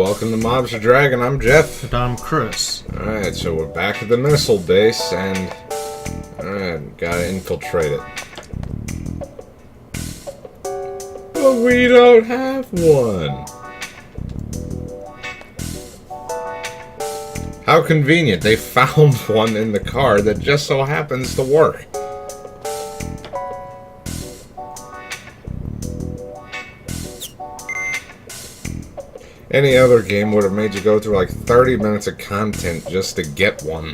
welcome to Mobs of Dragon. I'm Jeff. And I'm Chris. Alright, so we're back at the missile base, and... Alright, gotta infiltrate it. But we don't have one! How convenient, they found one in the car that just so happens to work. Any other game would have made you go through like 30 minutes of content just to get one.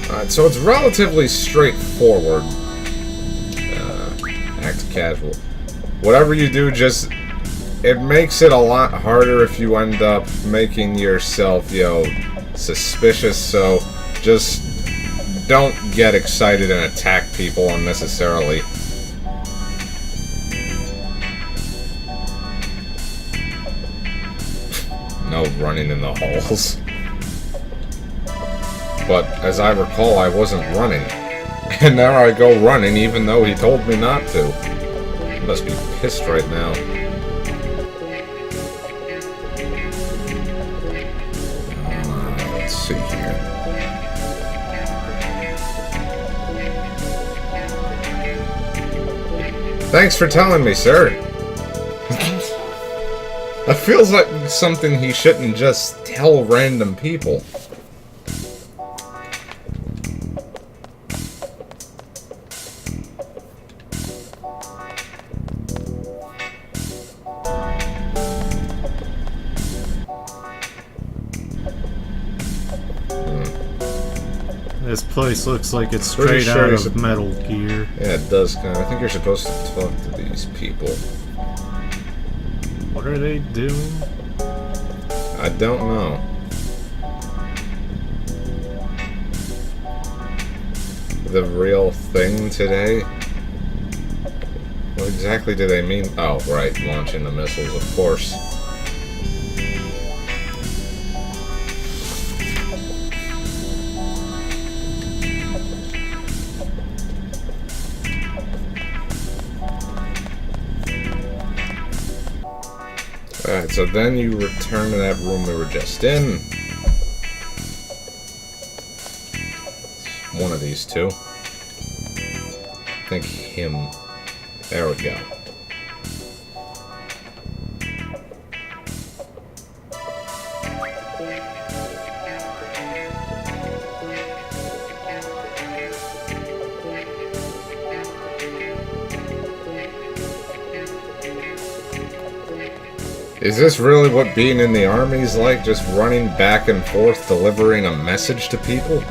Alright, so it's relatively straightforward. Act casual. Whatever you do, just... It makes it a lot harder if you end up making yourself, suspicious, so just don't get excited and attack people unnecessarily. No running in the halls. But, as I recall, I wasn't running. And now I go running even though he told me not to. He must be pissed right now. Let's see here. Thanks for telling me, sir. That feels like something he shouldn't just tell random people. This place looks like it's straight out of Metal Gear. Yeah, it does kind of. I think you're supposed to talk to these people. What are they doing? I don't know. The real thing today? What exactly do they mean? Oh, right, launching the missiles, of course. Alright, so then you return to that room we were just in. One of these two. I think him. There we go. Is this really what being in the army's like? Just running back and forth, delivering a message to people?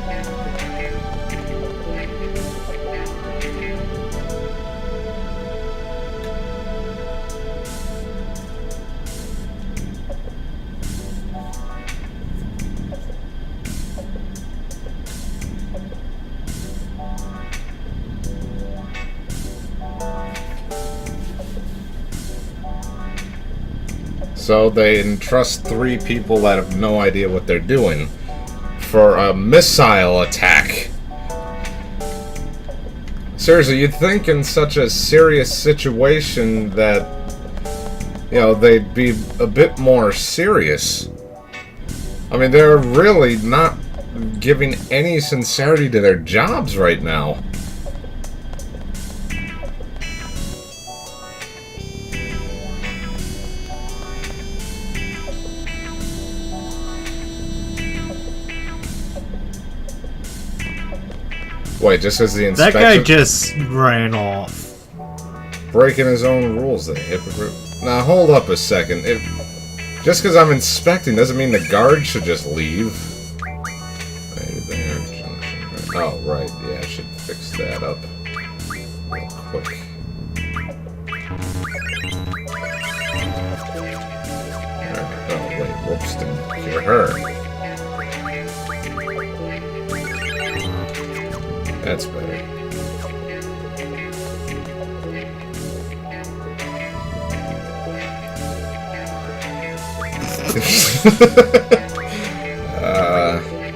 So they entrust 3 people that have no idea what they're doing for a missile attack. Seriously, you'd think in such a serious situation that, they'd be a bit more serious. I mean, they're really not giving any sincerity to their jobs right now. Wait, just as the inspection... That guy just ran off. Breaking his own rules, the hypocrite. Now, hold up a second. Just because I'm inspecting doesn't mean the guard should just leave. Oh, right. Yeah, I should fix that up real quick. Alright, oh, wait. Whoops, didn't hear her. That's better.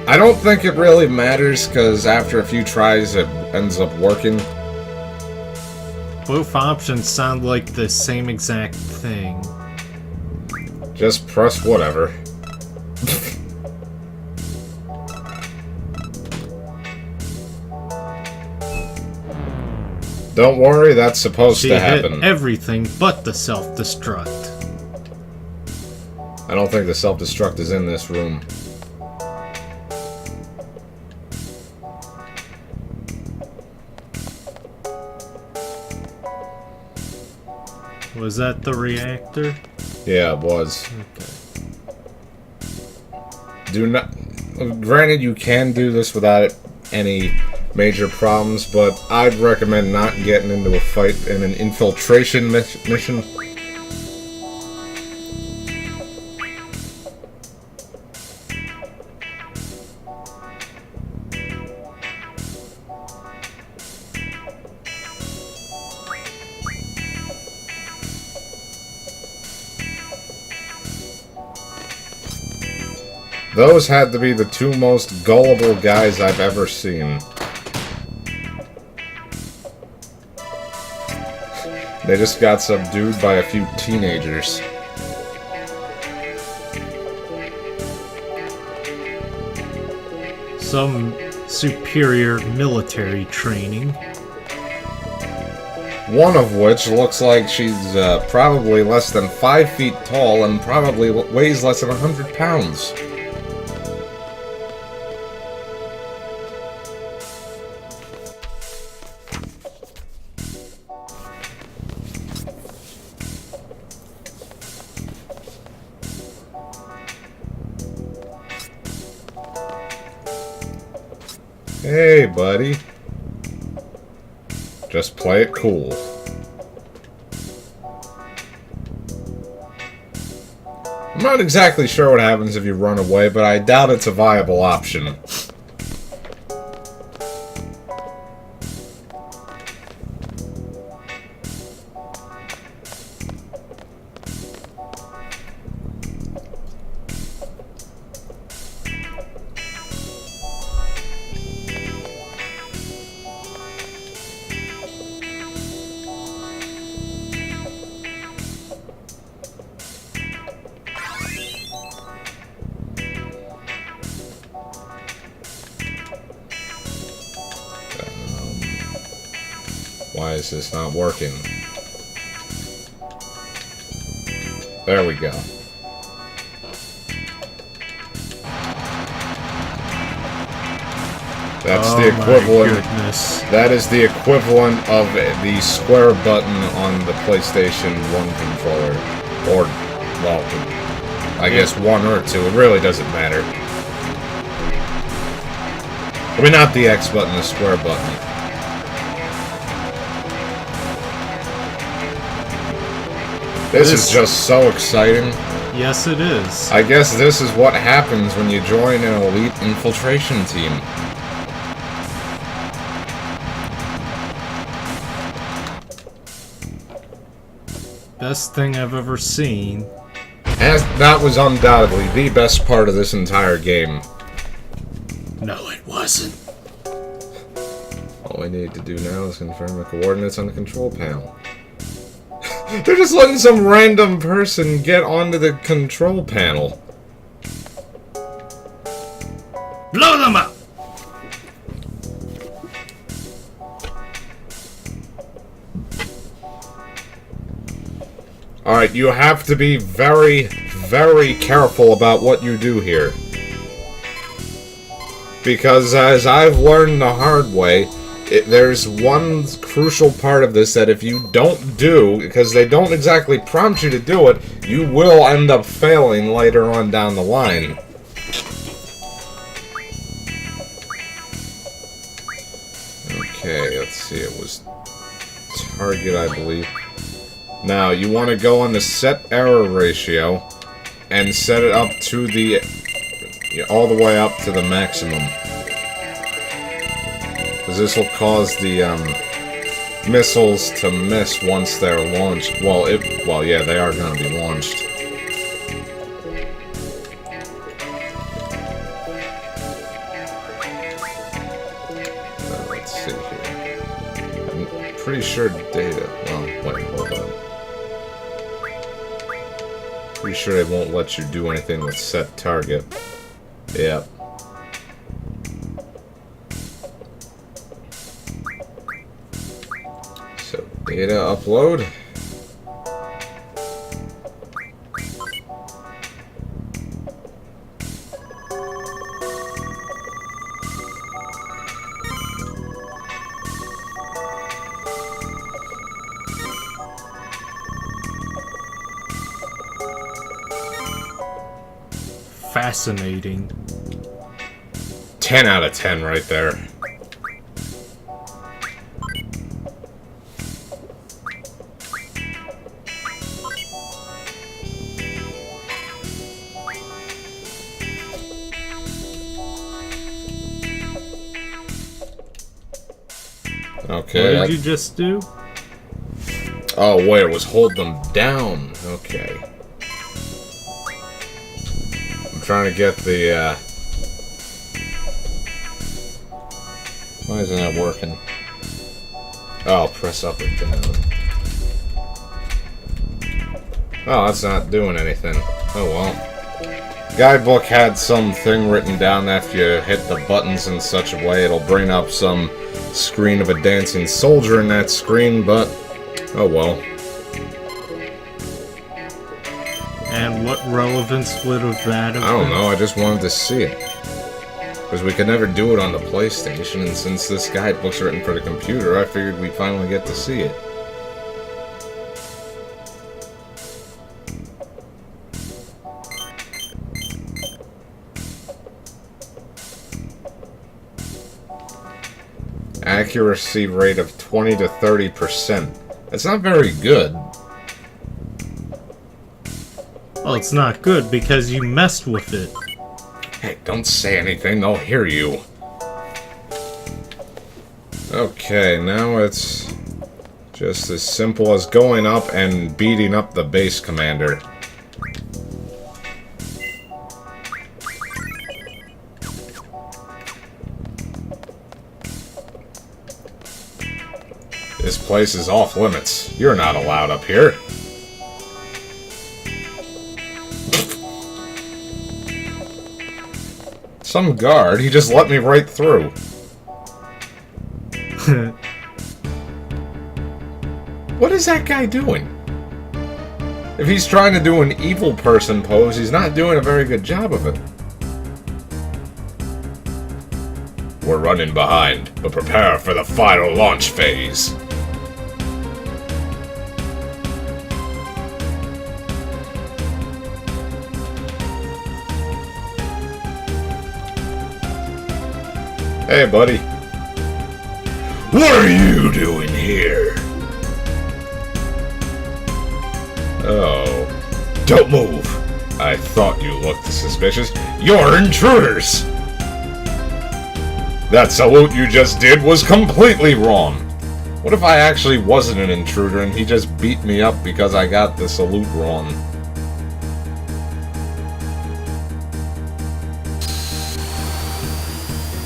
I don't think it really matters, because after a few tries it ends up working. Both options sound like the same exact thing. Just press whatever. Don't worry, that's supposed to happen. Hit everything but the self-destruct. I don't think the self-destruct is in this room. Was that the reactor? Yeah, it was. Okay. Do not... Granted, you can do this without any major problems, but I'd recommend not getting into a fight in an infiltration mission. Those had to be the two most gullible guys I've ever seen. They just got subdued by a few teenagers. Some superior military training. One of which looks like she's probably less than 5 feet tall and probably weighs less than 100 pounds. Hey, buddy. Just play it cool. I'm not exactly sure what happens if you run away, but I doubt it's a viable option. Why is this not working? There we go. That's the equivalent. That is the equivalent of the square button on the PlayStation 1 controller. Or, well, I guess 1 or 2. It really doesn't matter. I mean, not the X button, the square button. This is just so exciting. Yes, it is. I guess this is what happens when you join an elite infiltration team. Best thing I've ever seen. And that was undoubtedly the best part of this entire game. No, it wasn't. All we need to do now is confirm the coordinates on the control panel. They're just letting some random person get onto the control panel. Blow them up! Alright, you have to be very, very careful about what you do here. Because as I've learned the hard way, there's one crucial part of this that if you don't do, because they don't exactly prompt you to do it, you will end up failing later on down the line. Okay, let's see, it was target, I believe. Now, you want to go on the set error ratio and set it up to the, all the way up to the maximum. Because this will cause the missiles to miss once they're launched. Well, yeah, they are going to be launched. Let's see here. I'm pretty sure data. Pretty sure they won't let you do anything with set target. Yep. So, data upload. Fascinating. 10 out of 10 right there. Okay. What did you just do? Oh, wait, it was hold them down. Okay. I'm trying to get the, Why isn't that working? Oh, I'll press up or down. Oh, that's not doing anything. Oh well. Guidebook had something written down that if you hit the buttons in such a way, it'll bring up some screen of a dancing soldier in that screen, but oh well. And what relevance would have that have I don't been? know, I just wanted to see it. Because we could never do it on the PlayStation, and since this guidebook's written for the computer, I figured we'd finally get to see it. Accuracy rate of 20 to 30%. That's not very good. Well, it's not good because you messed with it. Hey, don't say anything, they'll hear you. Okay, now it's just as simple as going up and beating up the base commander. This place is off limits. You're not allowed up here. Some guard, he just let me right through. What is that guy doing? If he's trying to do an evil person pose, he's not doing a very good job of it. We're running behind, but prepare for the final launch phase. Hey, buddy. What are you doing here? Oh. Don't move. I thought you looked suspicious. You're intruders! That salute you just did was completely wrong. What if I actually wasn't an intruder and he just beat me up because I got the salute wrong?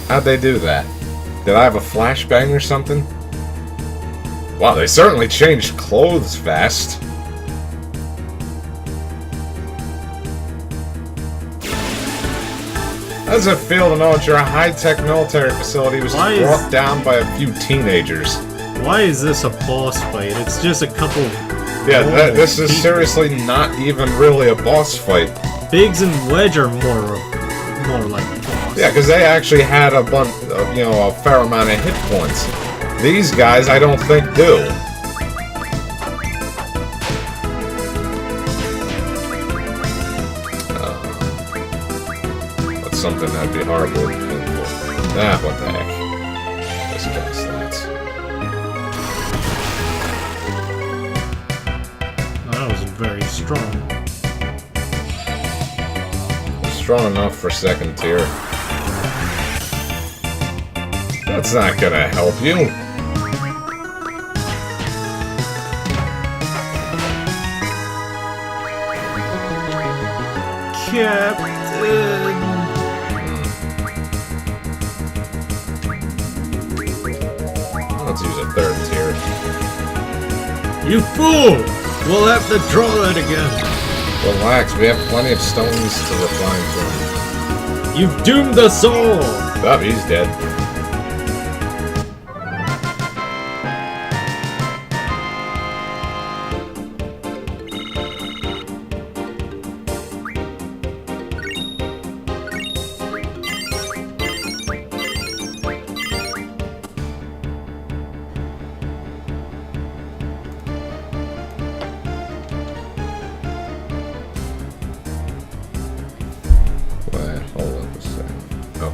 How'd they do that? Did I have a flashbang or something? Wow, they certainly changed clothes fast. How does it feel to know that your high-tech military facility was brought down by a few teenagers? Why is this a boss fight? It's just a couple... Yeah, this is seriously not even really a boss fight. Biggs and Wedge are more like a boss. Yeah, because they actually had a bunch, a fair amount of hit points. These guys, I don't think, do. That's something that'd be horribly painful. Ah, what the heck. Let's guess that. That wasn't very strong. Strong enough for second tier. That's not gonna help you. Captain! Let's use a third tier. You fool! We'll have to draw that again. Relax, we have plenty of stones to refine from. You've doomed us all! Oh, he's dead.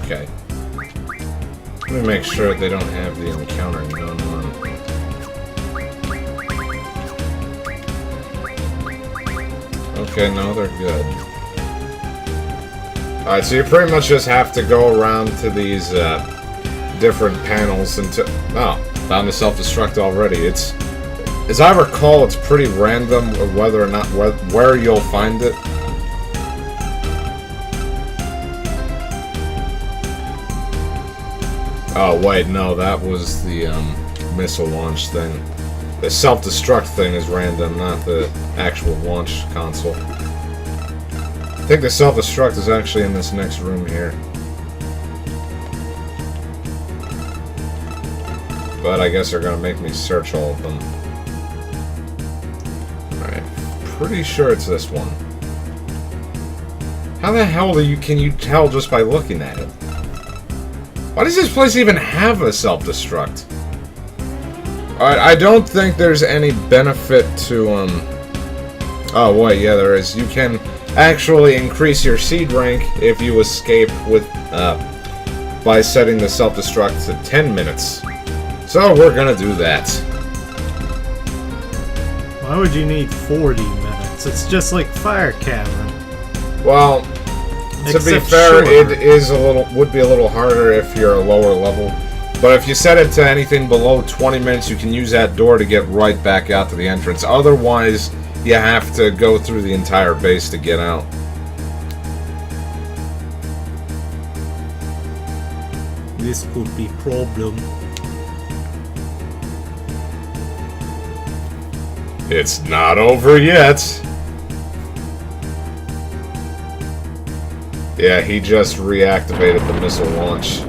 Okay. Let me make sure they don't have the encounter going on. Okay, no, they're good. Alright, so you pretty much just have to go around to these different panels until... Oh, found the self-destruct already. It's... As I recall, it's pretty random whether or not... where you'll find it. Oh, wait, no, that was the missile launch thing. The self-destruct thing is random, not the actual launch console. I think the self-destruct is actually in this next room here. But I guess they're gonna make me search all of them. Alright, pretty sure it's this one. How the hell can you tell just by looking at it? Why does this place even have a self-destruct? Alright, I don't think there's any benefit to, Oh, wait, yeah, there is. You can actually increase your seed rank if you escape with, by setting the self-destruct to 10 minutes. So, we're gonna do that. Why would you need 40 minutes? It's just like Fire Cavern. Well... To be fair, it would be a little harder if you're a lower level. But if you set it to anything below 20 minutes, you can use that door to get right back out to the entrance. Otherwise, you have to go through the entire base to get out. This could be problem. It's not over yet. Yeah, he just reactivated the missile launch.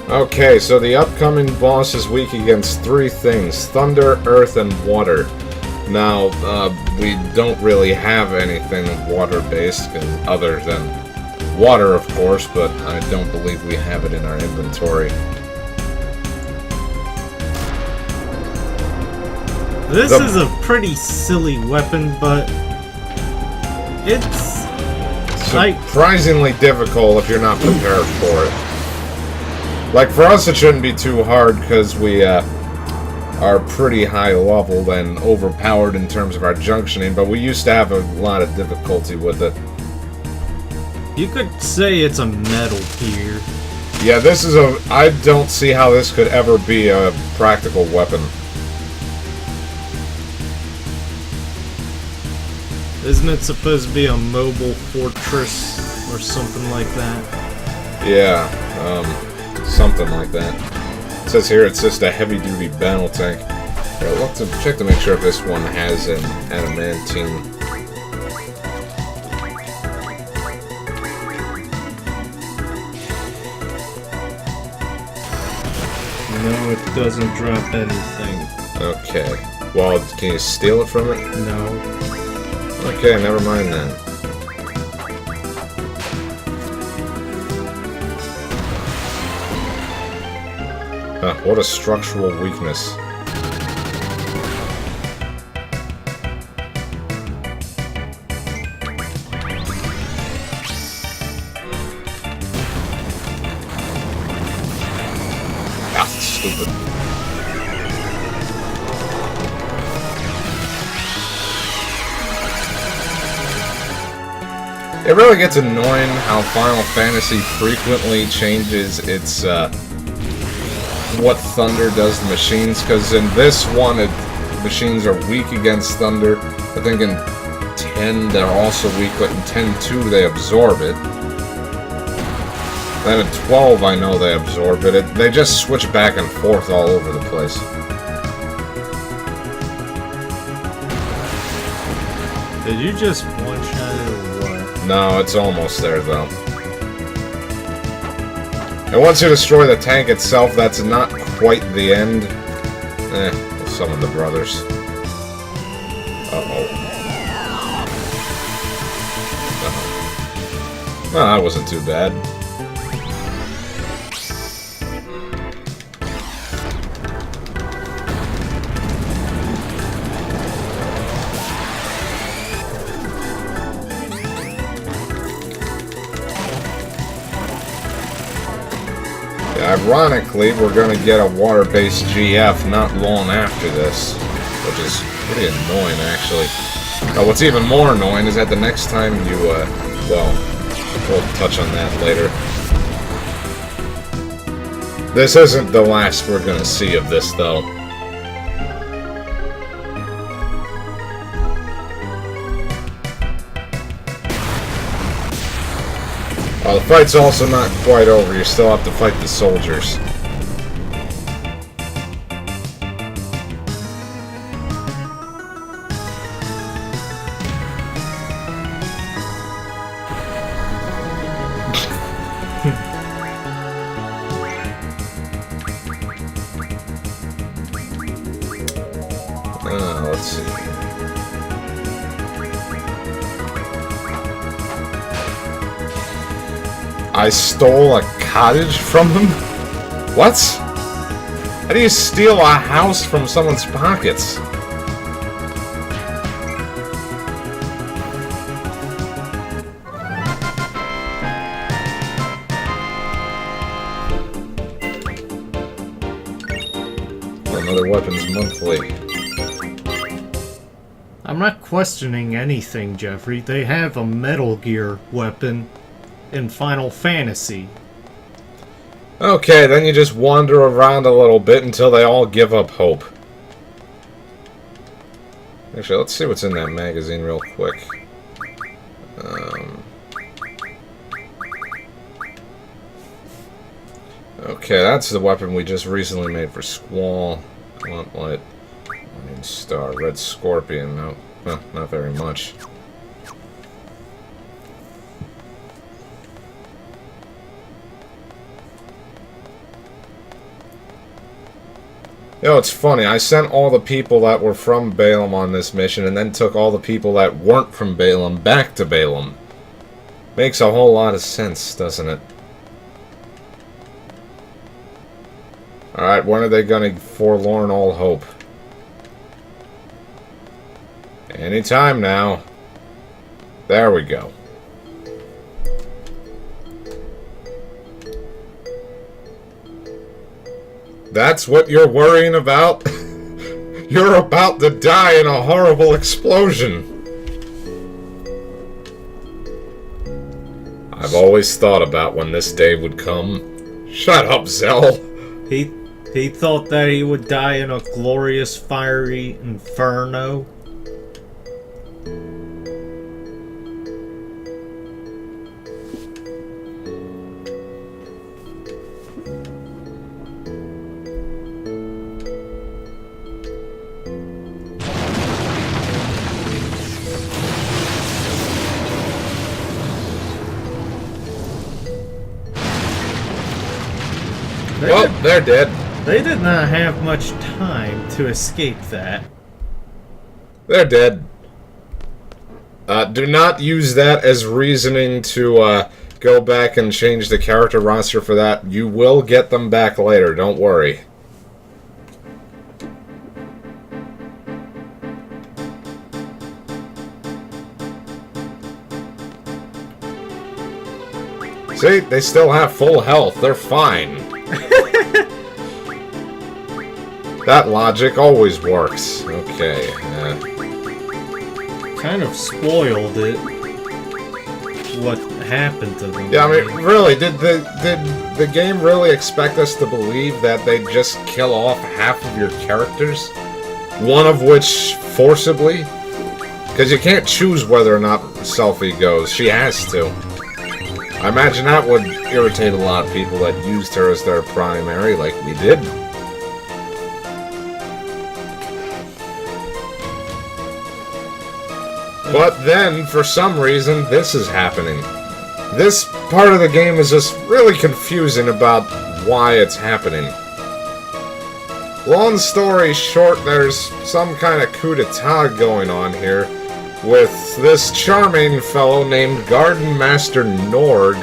Okay, so the upcoming boss is weak against 3 things: thunder, earth, and water. Now, we don't really have anything water-based, other than water, of course, but I don't believe we have it in our inventory. This is a pretty silly weapon, but it's surprisingly difficult if you're not prepared for it. Like, for us, it shouldn't be too hard because we are pretty high leveled and overpowered in terms of our junctioning, but we used to have a lot of difficulty with it. You could say it's a metal gear. Yeah, this is I don't see how this could ever be a practical weapon. Isn't it supposed to be a mobile fortress or something like that? Yeah, something like that. It says here it's just a heavy-duty battle tank. Here, I'll have to check to make sure if this one has an adamantine. No, it doesn't drop anything. Okay. Well, can you steal it from it? No. Okay, never mind then. What a structural weakness. Ah, stupid. It really gets annoying how Final Fantasy frequently changes its, what thunder does to machines, because in this one, machines are weak against thunder. I think in 10, they're also weak, but in 10-2, they absorb it. Then at 12, I know they absorb it. They just switch back and forth all over the place. Did you just one-shot it or what? No, it's almost there, though. And once you destroy the tank itself, that's not quite the end. We'll summon the brothers. Uh-oh. Well, that wasn't too bad. Ironically, we're going to get a water-based GF not long after this, which is pretty annoying, actually. What's even more annoying is that the next time you, well, we'll touch on that later. This isn't the last we're going to see of this, though. The fight's also not quite over. You still have to fight the soldiers. Let's see. I stole a cottage from him? What? How do you steal a house from someone's pockets? Another weapons monthly. I'm not questioning anything, Jeffrey. They have a Metal Gear weapon in Final Fantasy. Okay, then you just wander around a little bit until they all give up hope. Actually, let's see what's in that magazine real quick. Okay, that's the weapon we just recently made for Squall. Gauntlet. Morning Star. Red Scorpion. No, well, not very much. You know, it's funny, I sent all the people that were from Balamb on this mission and then took all the people that weren't from Balamb back to Balamb. Makes a whole lot of sense, doesn't it? Alright, when are they gonna forlorn all hope? Anytime now. There we go. That's what you're worrying about? You're about to die in a horrible explosion. I've always thought about when this day would come. Shut up, Zell. He thought that he would die in a glorious fiery inferno. Well, they're dead. They did not have much time to escape that. They're dead. Do not use that as reasoning to go back and change the character roster for that. You will get them back later, don't worry. See, they still have full health. They're fine. That logic always works. Okay. Kind of spoiled it. What happened to them? Yeah, I mean, really, did the game really expect us to believe that they just kill off half of your characters? One of which forcibly? Because you can't choose whether or not Selphie goes. She has to. I imagine that would irritate a lot of people that used her as their primary, like we did. But then, for some reason, this is happening. This part of the game is just really confusing about why it's happening. Long story short, there's some kind of coup d'etat going on here with this charming fellow named Garden Master Norg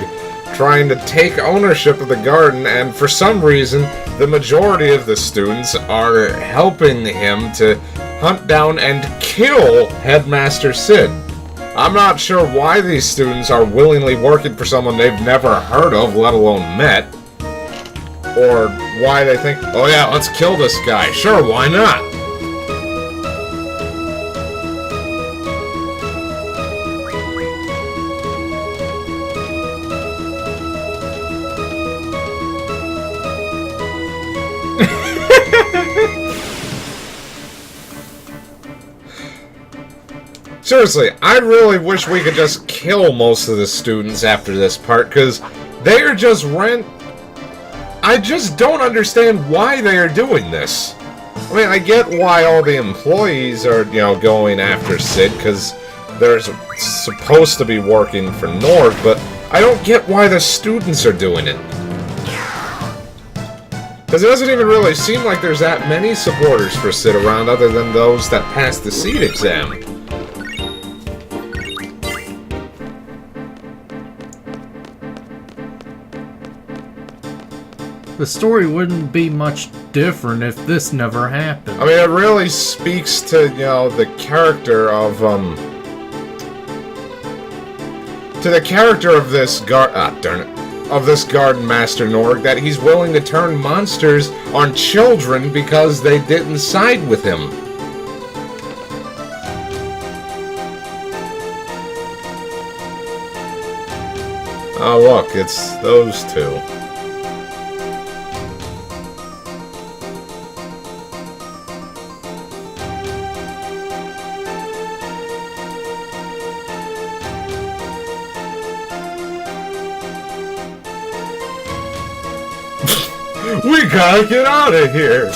trying to take ownership of the garden, and for some reason, the majority of the students are helping him to hunt down and kill Headmaster Sid. I'm not sure why these students are willingly working for someone they've never heard of, let alone met. Or why they think, oh yeah, let's kill this guy. Sure, why not? Seriously, I really wish we could just kill most of the students after this part, because they are just I just don't understand why they are doing this. I mean, I get why all the employees are, going after Sid, because they're supposed to be working for Norg, but I don't get why the students are doing it. Because it doesn't even really seem like there's that many supporters for Sid around other than those that passed the seed exam. The story wouldn't be much different if this never happened. I mean, it really speaks to, the character of, to the character of this of this Garden Master Norg, that he's willing to turn monsters on children because they didn't side with him. Oh, look, it's those two. We gotta get out of here!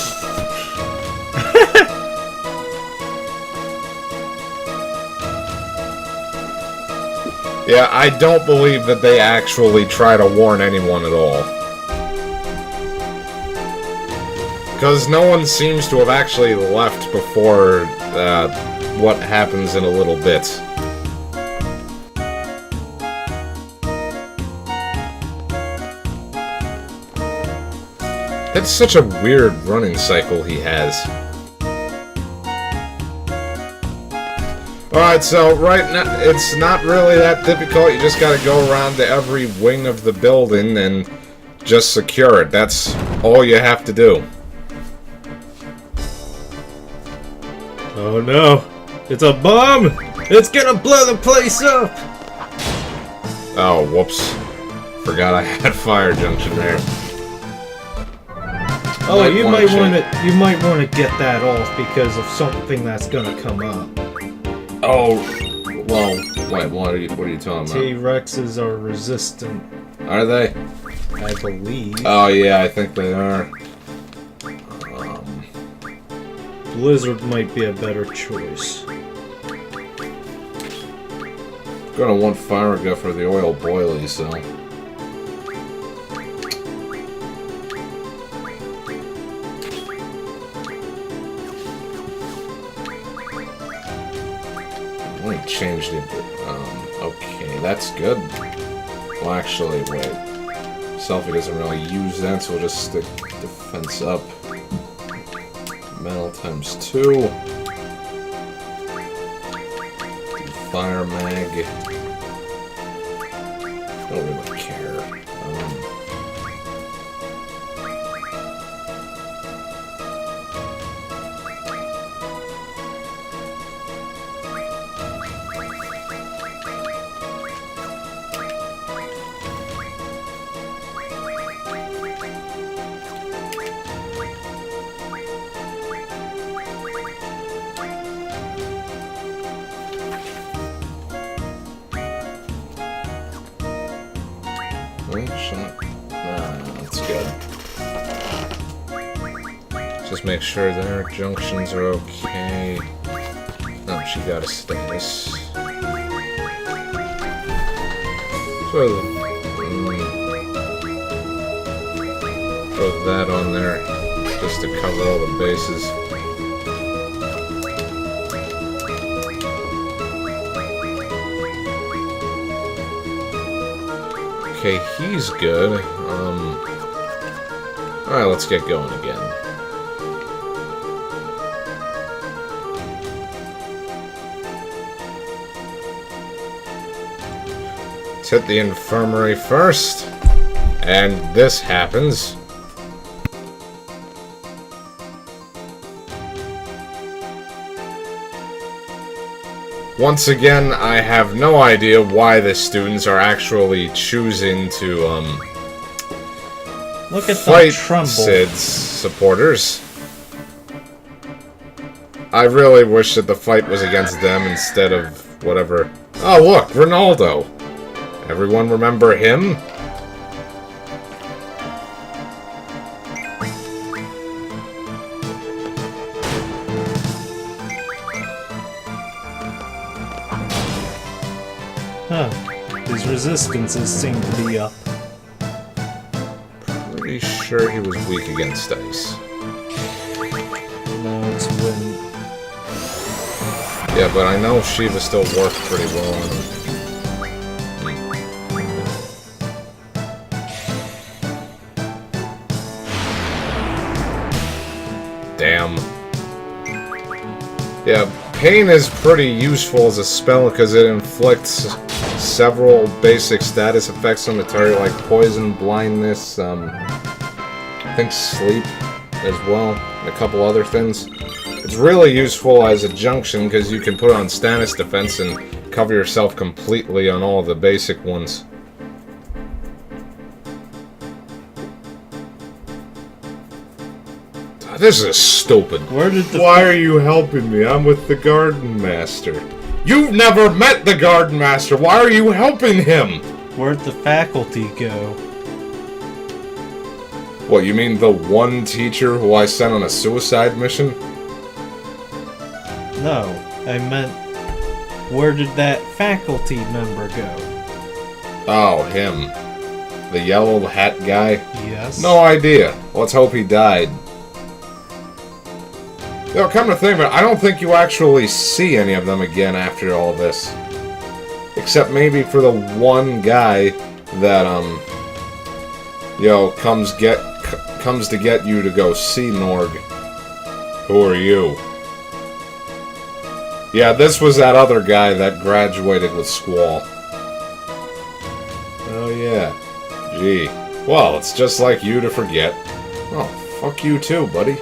Yeah, I don't believe that they actually try to warn anyone at all. Because no one seems to have actually left before what happens in a little bit. It's such a weird running cycle he has. Alright, so right now, it's not really that difficult. You just gotta go around to every wing of the building and just secure it. That's all you have to do. Oh no! It's a bomb! It's gonna blow the place up! Oh, whoops. Forgot I had fire junction there. Oh, you might want to get that off because of something that's gonna come up. Oh, well, wait, what are you talking about? T-Rexes are resistant. Are they? I believe. Oh yeah, I think they are. Blizzard might be a better choice. Gonna want fire go for the oil boilies, so. Let me change the. Okay, that's good. Well, actually, wait. Selfie doesn't really use that, so we'll just stick defense up. Metal times 2. Fire mag. Don't really care. Just make sure their junctions are okay. Oh, she got a status. So, throw that on there just to cover all the bases. Okay, he's good. Alright, let's get going again. Let's hit the infirmary first. And this happens. Once again, I have no idea why the students are actually choosing to, look at fight tremble. Sid's supporters. I really wish that the fight was against them instead of whatever. Oh, look, Ronaldo. Everyone remember him? Huh. His resistances seem to be up. Pretty sure he was weak against ice. No, it's wind. Yeah, but I know Shiva still worked pretty well on him. Damn. Yeah, Pain is pretty useful as a spell because it inflicts several basic status effects on material like poison, blindness, I think sleep as well, and a couple other things. It's really useful as a junction because you can put on status defense and cover yourself completely on all the basic ones. This is stupid. Why are you helping me? I'm with the Garden Master. You've never met the Garden Master. Why are you helping him? Where'd the faculty go? What, you mean the one teacher who I sent on a suicide mission? No, I meant, where did that faculty member go? Oh, him. The yellow hat guy? Yes. No idea. Let's hope he died. Yo, come to think of it, I don't think you actually see any of them again after all this. Except maybe for the one guy that, comes to get you to go see Norg. Who are you? Yeah, this was that other guy that graduated with Squall. Oh, yeah. Gee. Well, it's just like you to forget. Oh, fuck you too, buddy.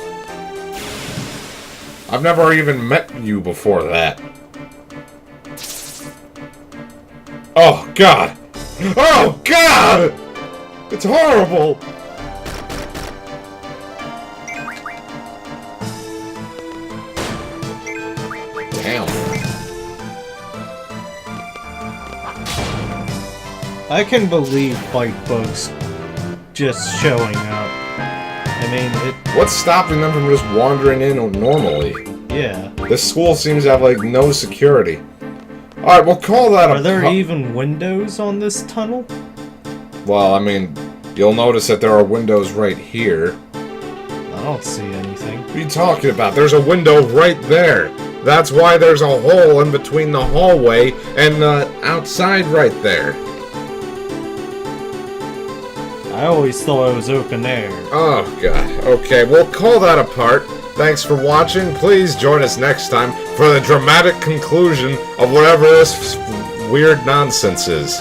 I've never even met you before that. Oh, God! Oh, God! It's horrible! Damn. I can believe fight bugs just showing up. I mean, What's stopping them from just wandering in normally? Yeah. This school seems to have, like, no security. Alright, we'll call that Are there even windows on this tunnel? Well, I mean, you'll notice that there are windows right here. I don't see anything. What are you talking about? There's a window right there. That's why there's a hole in between the hallway and the outside right there. I always thought it was open air. Oh, God. Okay, we'll call that apart. Thanks for watching. Please join us next time for the dramatic conclusion of whatever this weird nonsense is.